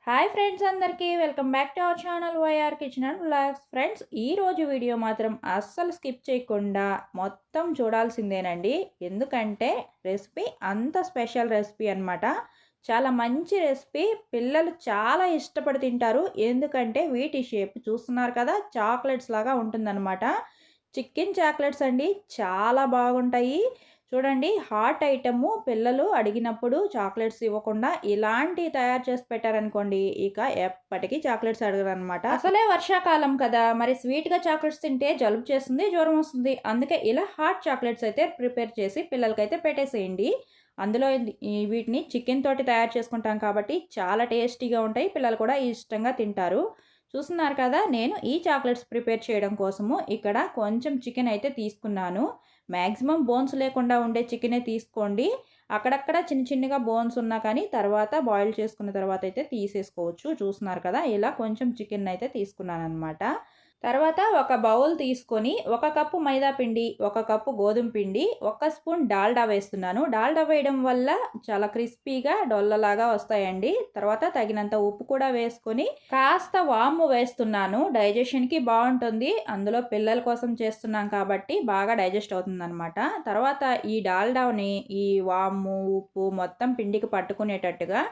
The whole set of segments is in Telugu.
హాయ్ ఫ్రెండ్స్ అందరికీ welcome back to our channel YR kitchen and vlogs. Friends ఈరోజు వీడియో మాత్రం అస్సలు స్కిప్ చేయకుండా మొత్తం చూడాల్సిందేనండి. ఎందుకంటే రెసిపీ అంత స్పెషల్ రెసిపీ అనమాట. చాలా మంచి రెసిపీ, పిల్లలు చాలా ఇష్టపడి తింటారు. ఎందుకంటే వీటి షేప్ చూస్తున్నారు కదా, చాక్లెట్స్ లాగా ఉంటుందన్నమాట. చికెన్ చాక్లెట్స్ అండి, చాలా బాగుంటాయి. చూడండి, హాట్ ఐటము పిల్లలు అడిగినప్పుడు చాక్లెట్స్ ఇవ్వకుండా ఇలాంటివి తయారు చేసి పెట్టారనుకోండి, ఇక ఎప్పటికీ చాక్లెట్స్ అడగరనమాట. అసలే వర్షాకాలం కదా, మరి స్వీట్గా చాక్లెట్స్ తింటే జలుబు చేస్తుంది, జ్వరం వస్తుంది. అందుకే ఇలా హాట్ చాక్లెట్స్ అయితే ప్రిపేర్ చేసి పిల్లలకైతే పెట్టేసేయండి. అందులో వీటిని చికెన్ తోటి తయారు చేసుకుంటాం కాబట్టి చాలా టేస్టీగా ఉంటాయి, పిల్లలు కూడా ఇష్టంగా తింటారు. చూస్తున్నారు కదా, నేను ఈ చాక్లెట్స్ ప్రిపేర్ చేయడం కోసము ఇక్కడ కొంచెం చికెన్ అయితే తీసుకున్నాను. మ్యాక్సిమం బోన్స్ లేకుండా ఉండే చికెనే తీసుకోండి. అక్కడక్కడ చిన్న చిన్నగా బోన్స్ ఉన్నా కానీ తర్వాత బాయిల్ చేసుకున్న తర్వాత అయితే తీసేసుకోవచ్చు. చూస్తున్నారు కదా, ఇలా కొంచెం చికెన్ అయితే తీసుకున్నాను అనమాట. తర్వాత ఒక బౌల్ తీసుకొని 1 కప్పు మైదా పిండి, 1 కప్పు గోధుమ పిండి, 1 స్పూన్ డాల్డా వేస్తున్నాను. డాల్డా వేయడం వల్ల చాలా క్రిస్పీగా డొల్లలాగా వస్తాయండి. తర్వాత తగినంత ఉప్పు కూడా వేసుకొని కాస్త వాము వేస్తున్నాను. డైజెషన్కి బాగుంటుంది, అందులో పిల్లల కోసం చేస్తున్నాం కాబట్టి బాగా డైజెస్ట్ అవుతుందన్నమాట. తర్వాత ఈ డాల్డాని ఈ వాము ఉప్పు మొత్తం పిండికి పట్టుకునేటట్టుగా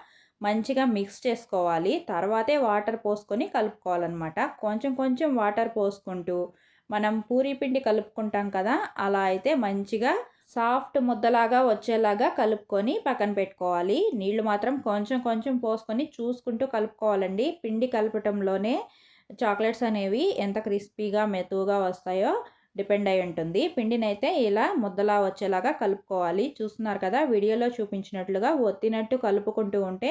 మంచిగా మిక్స్ చేసుకోవాలి. తర్వాతే వాటర్ పోసుకొని కలుపుకోవాలన్నమాట. కొంచెం కొంచెం వాటర్ పోసుకుంటూ మనం పూరీ పిండి కలుపుకుంటాం కదా, అలా అయితే మంచిగా సాఫ్ట్ ముద్దలాగా వచ్చేలాగా కలుపుకొని పక్కన పెట్టుకోవాలి. నీళ్లు మాత్రం కొంచెం కొంచెం పోసుకొని చూసుకుంటూ కలుపుకోవాలండి. పిండి కలపటంలోనే చాక్లెట్స్ అనేవి ఎంత క్రిస్పీగా మెతువుగా వస్తాయో డిపెండ్ అయి ఉంటుంది. పిండినైతే ఇలా ముద్దలా వచ్చేలాగా కలుపుకోవాలి. చూస్తున్నారు కదా, వీడియోలో చూపించినట్లుగా ఒత్తినట్టు కలుపుకుంటూ ఉంటే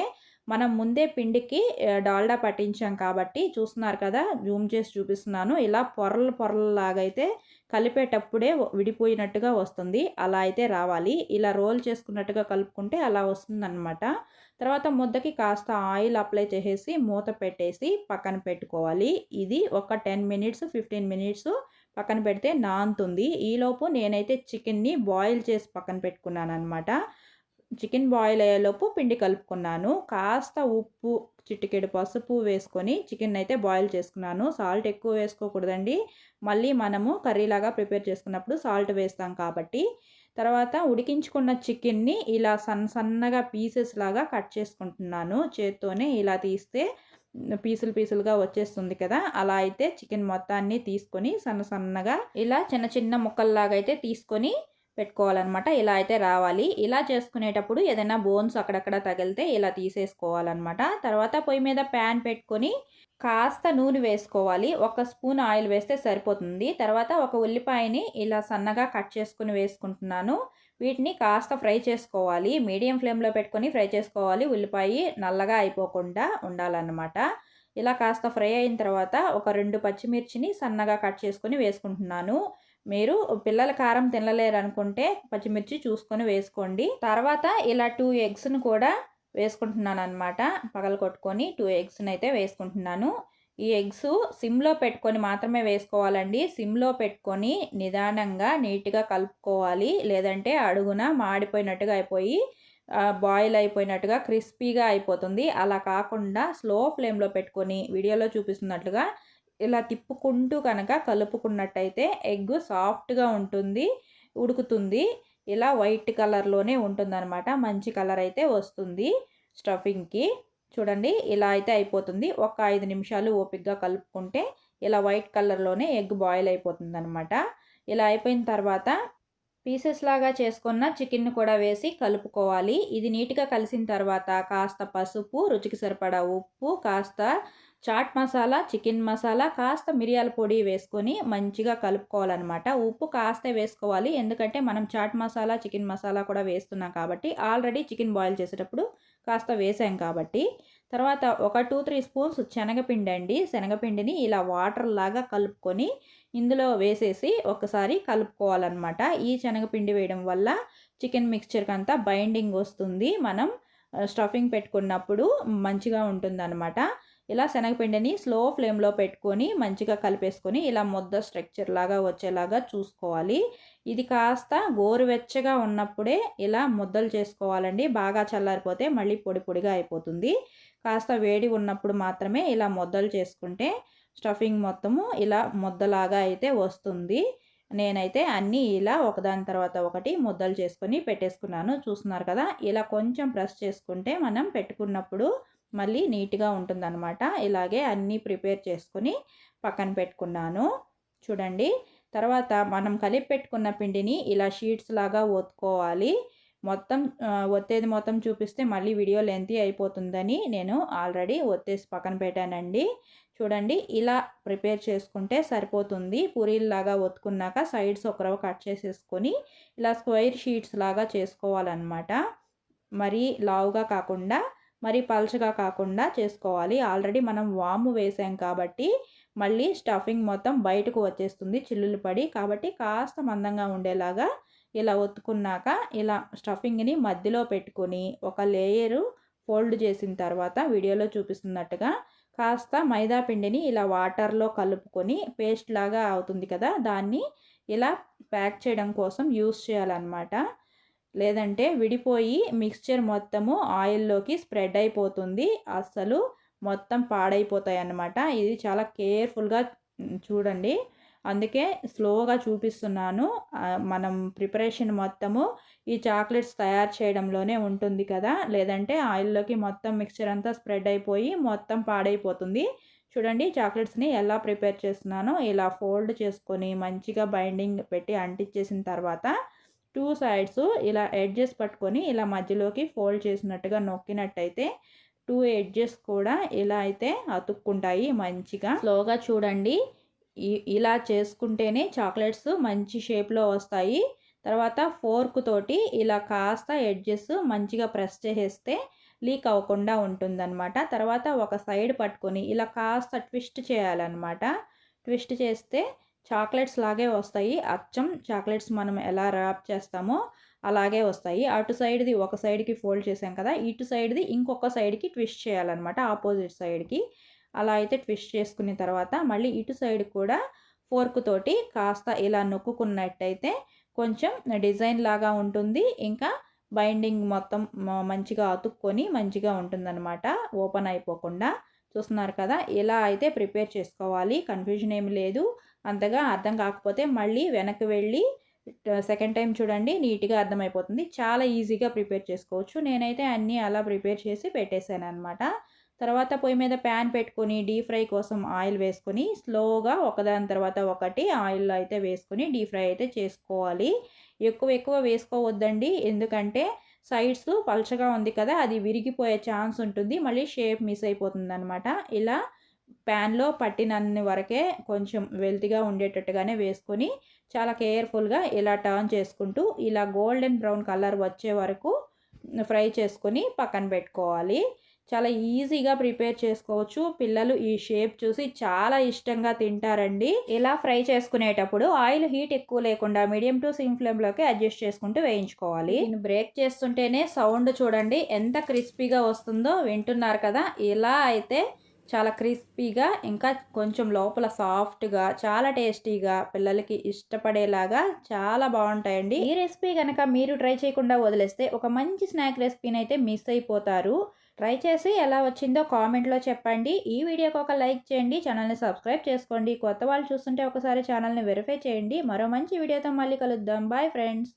మనం ముందే పిండికి డాల్డా పట్టించాం కాబట్టి, చూస్తున్నారు కదా, జూమ్ చేసి చూపిస్తున్నాను, ఇలా పొరలు పొరలలాగా అయితే కలిపేటప్పుడే విడిపోయినట్టుగా వస్తుంది. అలా అయితే రావాలి. ఇలా రోల్ చేసుకున్నట్టుగా కలుపుకుంటే అలా వస్తుందన్నమాట. తర్వాత ముద్దకి కాస్త ఆయిల్ అప్లై చేసేసి మూత పెట్టేసి పక్కన పెట్టుకోవాలి. ఇది ఒక 10 మినిట్స్ 15 మినిట్స్ పక్కన పెడితే నానుతుంది. ఈలోపు నేనైతే చికెన్ని బాయిల్ చేసి పక్కన పెట్టుకున్నాను అనమాట. చికెన్ బాయిల్ అయ్యేలోపు పిండి కలుపుకున్నాను. కాస్త ఉప్పు, చిటికెడు పసుపు వేసుకొని చికెన్ అయితే బాయిల్ చేసుకున్నాను. సాల్ట్ ఎక్కువ వేసుకోకూడదండి, మళ్ళీ మనము కర్రీలాగా ప్రిపేర్ చేసుకున్నప్పుడు సాల్ట్ వేస్తాం కాబట్టి. తర్వాత ఉడికించుకున్న చికెన్ని ఇలా సన్నగా పీసెస్ లాగా కట్ చేసుకుంటున్నాను. చేత్తోనే ఇలా తీస్తే పీసులు పీసులుగా వచ్చేస్తుంది కదా, అలా అయితే చికెన్ మొత్తాన్ని తీసుకొని సన్నగా ఇలా చిన్న చిన్న ముక్కల్లాగా అయితే తీసుకొని పెట్టుకోవాలన్నమాట. ఇలా అయితే రావాలి. ఇలా చేసుకునేటప్పుడు ఏదైనా బోన్స్ అక్కడక్కడ తగిలితే ఇలా తీసేసుకోవాలన్నమాట. తర్వాత పొయ్యి మీద ప్యాన్ పెట్టుకొని కాస్త నూనె వేసుకోవాలి. 1 స్పూన్ ఆయిల్ వేస్తే సరిపోతుంది. తర్వాత ఒక ఉల్లిపాయని ఇలా సన్నగా కట్ చేసుకుని వేసుకుంటున్నాను. వీటిని కాస్త ఫ్రై చేసుకోవాలి. మీడియం ఫ్లేమ్లో పెట్టుకొని ఫ్రై చేసుకోవాలి. ఉల్లిపాయ నల్లగా అయిపోకుండా ఉండాలన్నమాట. ఇలా కాస్త ఫ్రై అయిన తర్వాత ఒక 2 పచ్చిమిర్చిని సన్నగా కట్ చేసుకొని వేసుకుంటున్నాను. మీరు పిల్లల కారం తినలేరు అనుకుంటే పచ్చిమిర్చి చూసుకొని వేసుకోండి. తర్వాత ఇలా 2 ఎగ్స్ను కూడా వేసుకుంటున్నాను అనమాట. పగలగొట్టుకొని 2 ఎగ్స్ని అయితే వేసుకుంటున్నాను. ఈ ఎగ్స్ సిమ్లో పెట్టుకొని మాత్రమే వేసుకోవాలండి. సిమ్లో పెట్టుకొని నిదానంగా నీట్గా కలుపుకోవాలి. లేదంటే అడుగున మాడిపోయినట్టుగా అయిపోయి బాయిల్ అయిపోయినట్టుగా క్రిస్పీగా అయిపోతుంది. అలా కాకుండా స్లో ఫ్లేమ్లో పెట్టుకొని వీడియోలో చూపిస్తున్నట్లుగా ఇలా తిప్పుకుంటూ కనుక కలుపుకున్నట్టయితే ఎగ్ సాఫ్ట్గా ఉంటుంది, ఉడుకుతుంది. ఇలా వైట్ కలర్లోనే ఉంటుందన్నమాట. మంచి కలర్ అయితే వస్తుంది స్టఫింగ్కి. చూడండి, ఇలా అయితే అయిపోతుంది. ఒక 5 నిమిషాలు ఓపికగా కలుపుకుంటే ఇలా వైట్ కలర్లోనే ఎగ్ బాయిల్ అయిపోతుందన్నమాట. ఇలా అయిపోయిన తర్వాత పీసెస్ లాగా చేసుకున్న చికెన్ కూడా వేసి కలుపుకోవాలి. ఇది నీట్గా కలిసిన తర్వాత కాస్త పసుపు, రుచికి సరిపడా ఉప్పు, కాస్త చాట్ మసాలా, చికెన్ మసాలా, కాస్త మిరియాల పొడి వేసుకొని మంచిగా కలుపుకోవాలన్నమాట. ఉప్పు కాస్త వేసుకోవాలి, ఎందుకంటే మనం చాట్ మసాలా, చికెన్ మసాలా కూడా వేస్తున్నాం కాబట్టి. ఆల్రెడీ చికెన్ బాయిల్ చేసేటప్పుడు కాస్త వేసాం కాబట్టి. తర్వాత ఒక 2-3 స్పూన్స్ శనగపిండి అండి. శనగపిండిని ఇలా వాటర్ లాగా కలుపుకొని ఇందులో వేసేసి ఒకసారి కలుపుకోవాలన్నమాట. ఈ శనగపిండి వేయడం వల్ల చికెన్ మిక్స్చర్కి అంతా బైండింగ్ వస్తుంది. మనం స్టఫింగ్ పెట్టుకున్నప్పుడు మంచిగా ఉంటుందన్నమాట. ఇలా శనగపిండిని స్లో ఫ్లేమ్లో పెట్టుకొని మంచిగా కలిపేసుకొని ఇలా ముద్ద స్ట్రక్చర్ లాగా వచ్చేలాగా చూసుకోవాలి. ఇది కాస్త గోరువెచ్చగా ఉన్నప్పుడే ఇలా ముద్దలు చేసుకోవాలండి. బాగా చల్లారిపోతే మళ్ళీ పొడి పొడిగా అయిపోతుంది. కాస్త వేడి ఉన్నప్పుడు మాత్రమే ఇలా ముద్దలు చేసుకుంటే స్టఫింగ్ మొత్తము ఇలా ముద్దలాగా అయితే వస్తుంది. నేనైతే అన్నీ ఇలా ఒకదాని తర్వాత ఒకటి ముద్దలు చేసుకొని పెట్టేసుకున్నాను. చూస్తున్నారు కదా, ఇలా కొంచెం ప్రెస్ చేసుకుంటే మనం పెట్టుకున్నప్పుడు మళ్ళీ నీట్గా ఉంటుందన్నమాట. ఇలాగే అన్నీ ప్రిపేర్ చేసుకొని పక్కన పెట్టుకున్నాను. చూడండి, తర్వాత మనం కలిపి పెట్టుకున్న పిండిని ఇలా షీట్స్ లాగా ఒత్తుకోవాలి. మొత్తం ఒత్తేది మొత్తం చూపిస్తే మళ్ళీ వీడియో లెంతీ అయిపోతుందని నేను ఆల్రెడీ ఒత్తేసి పక్కన పెట్టానండి. చూడండి, ఇలా ప్రిపేర్ చేసుకుంటే సరిపోతుంది. పూరీల్లాగా ఒత్తుకున్నాక సైడ్స్ ఒక రవ్వ కట్ చేసేసుకొని ఇలా స్క్వేర్ షీట్స్ లాగా చేసుకోవాలన్నమాట. మరీ లావుగా కాకుండా మరీ పల్చగా కాకుండా చేసుకోవాలి. ఆల్రెడీ మనం వాము వేసాం కాబట్టి మళ్ళీ స్టఫింగ్ మొత్తం బయటకు వచ్చేస్తుంది చిల్లులు పడి. కాబట్టి కాస్త మందంగా ఉండేలాగా ఇలా ఒత్తుకున్నాక ఇలా స్టఫింగ్ని మధ్యలో పెట్టుకొని ఒక లేయరు ఫోల్డ్ చేసిన తర్వాత వీడియోలో చూపిస్తున్నట్టుగా కాస్త మైదా పిండిని ఇలా వాటర్లో కలుపుకొని పేస్ట్ లాగా అవుతుంది కదా, దాన్ని ఇలా ప్యాక్ చేయడం కోసం యూస్ చేయాలన్నమాట. లేదంటే విడిపోయి మిక్స్చర్ మొత్తము ఆయిల్లోకి స్ప్రెడ్ అయిపోతుంది. అస్సలు మొత్తం పాడైపోతాయి అన్నమాట. ఇది చాలా కేర్ఫుల్గా చూడండి. అందుకే స్లోగా చూపిస్తున్నాను. మనం ప్రిపరేషన్ మొత్తము ఈ చాక్లెట్స్ తయారు చేయడంలోనే ఉంటుంది కదా, లేదంటే ఆయిల్లోకి మొత్తం మిక్స్చర్ అంతా స్ప్రెడ్ అయిపోయి మొత్తం పాడైపోతుంది. చూడండి, చాక్లెట్స్ని ఎలా ప్రిపేర్ చేస్తున్నానో ఇలా ఫోల్డ్ చేసుకొని మంచిగా బైండింగ్ పెట్టి అంటించేసిన తర్వాత 2 సైడ్స్ ఇలా ఎడ్జెస్ పట్టుకొని ఇలా మధ్యలోకి ఫోల్డ్ చేసినట్టుగా నొక్కినట్టయితే 2 ఎడ్జెస్ కూడా ఇలా అయితే అతుక్కుంటాయి మంచిగా. స్లోగా చూడండి, ఇలా చేసుకుంటేనే చాక్లెట్స్ మంచి షేప్లో వస్తాయి. తర్వాత ఫోర్క్ తోటి ఇలా కాస్త ఎడ్జెస్ మంచిగా ప్రెస్ చేసేస్తే లీక్ అవ్వకుండా ఉంటుందన్నమాట. తర్వాత ఒక సైడ్ పట్టుకొని ఇలా కాస్త ట్విస్ట్ చేయాలన్నమాట. ట్విస్ట్ చేస్తే చాక్లెట్స్ లాగే వస్తాయి. అచ్చం చాక్లెట్స్ మనం ఎలా ర్యాప్ చేస్తామో అలాగే వస్తాయి. అటు సైడ్ది ఒక సైడ్కి ఫోల్డ్ చేసాం కదా, ఇటు సైడ్ది ఇంకొక సైడ్కి ట్విస్ట్ చేయాలన్నమాట, ఆపోజిట్ సైడ్కి. అలా అయితే ట్విస్ట్ చేసుకున్న తర్వాత మళ్ళీ ఇటు సైడ్ కూడా ఫోర్క్ తోటి కాస్త ఇలా నొక్కుకున్నట్టయితే కొంచెం డిజైన్ లాగా ఉంటుంది. ఇంకా బైండింగ్ మొత్తం మంచిగా అతుక్కొని మంచిగా ఉంటుందన్నమాట, ఓపెన్ అయిపోకుండా. చూస్తున్నారు కదా, ఇలా అయితే ప్రిపేర్ చేసుకోవాలి. కన్ఫ్యూజన్ ఏమి లేదు. అంతగా అర్థం కాకపోతే మళ్ళీ వెనక్కి వెళ్ళి సెకండ్ టైం చూడండి, నీట్గా అర్థమైపోతుంది. చాలా ఈజీగా ప్రిపేర్ చేసుకోవచ్చు. నేనైతే అన్నీ అలా ప్రిపేర్ చేసి పెట్టేశాను అనమాట. తర్వాత పొయ్యి మీద ప్యాన్ పెట్టుకొని డీప్ ఫ్రై కోసం ఆయిల్ వేసుకొని స్లోగా ఒకదాని తర్వాత ఒకటి ఆయిల్లో అయితే వేసుకొని డీప్ ఫ్రై అయితే చేసుకోవాలి. ఎక్కువ వేసుకోవద్దండి, ఎందుకంటే సైడ్స్ పల్చగా ఉంది కదా, అది విరిగిపోయే ఛాన్స్ ఉంటుంది. మళ్ళీ షేప్ మిస్ అయిపోతుంది అనమాట. ఇలా ప్యాన్లో పట్టినన్ని వరకే కొంచెం వెల్తిగా ఉండేటట్టుగానే వేసుకొని చాలా కేర్ఫుల్గా ఇలా టర్న్ చేసుకుంటూ ఇలా గోల్డెన్ బ్రౌన్ కలర్ వచ్చే వరకు ఫ్రై చేసుకొని పక్కన పెట్టుకోవాలి. చాలా ఈజీగా ప్రిపేర్ చేసుకోవచ్చు. పిల్లలు ఈ షేప్ చూసి చాలా ఇష్టంగా తింటారండి. ఇలా ఫ్రై చేసుకునేటప్పుడు ఆయిల్ హీట్ ఎక్కువ లేకుండా మీడియం టు సిమ్ ఫ్లేమ్లోకి అడ్జస్ట్ చేసుకుంటూ వేయించుకోవాలి. దీన్ని బ్రేక్ చేస్తుంటేనే సౌండ్ చూడండి ఎంత క్రిస్పీగా వస్తుందో. వింటున్నారు కదా, ఇలా అయితే చాలా క్రిస్పీగా ఇంకా కొంచెం లోపల సాఫ్ట్గా చాలా టేస్టీగా పిల్లలకి ఇష్టపడేలాగా చాలా బాగుంటాయండి. ఈ రెసిపీ కనుక మీరు ట్రై చేయకుండా వదిలేస్తే ఒక మంచి స్నాక్ రెసిపీని అయితే మిస్ అయిపోతారు. ట్రై చేసి ఎలా వచ్చిందో కామెంట్లో చెప్పండి. ఈ వీడియోకి ఒక లైక్ చేయండి, ఛానల్ని సబ్స్క్రైబ్ చేసుకోండి. కొత్త వాళ్ళు చూస్తుంటే ఒకసారి ఛానల్ని వెరిఫై చేయండి. మరో మంచి వీడియోతో మళ్ళీ కలుద్దాం. Bye friends.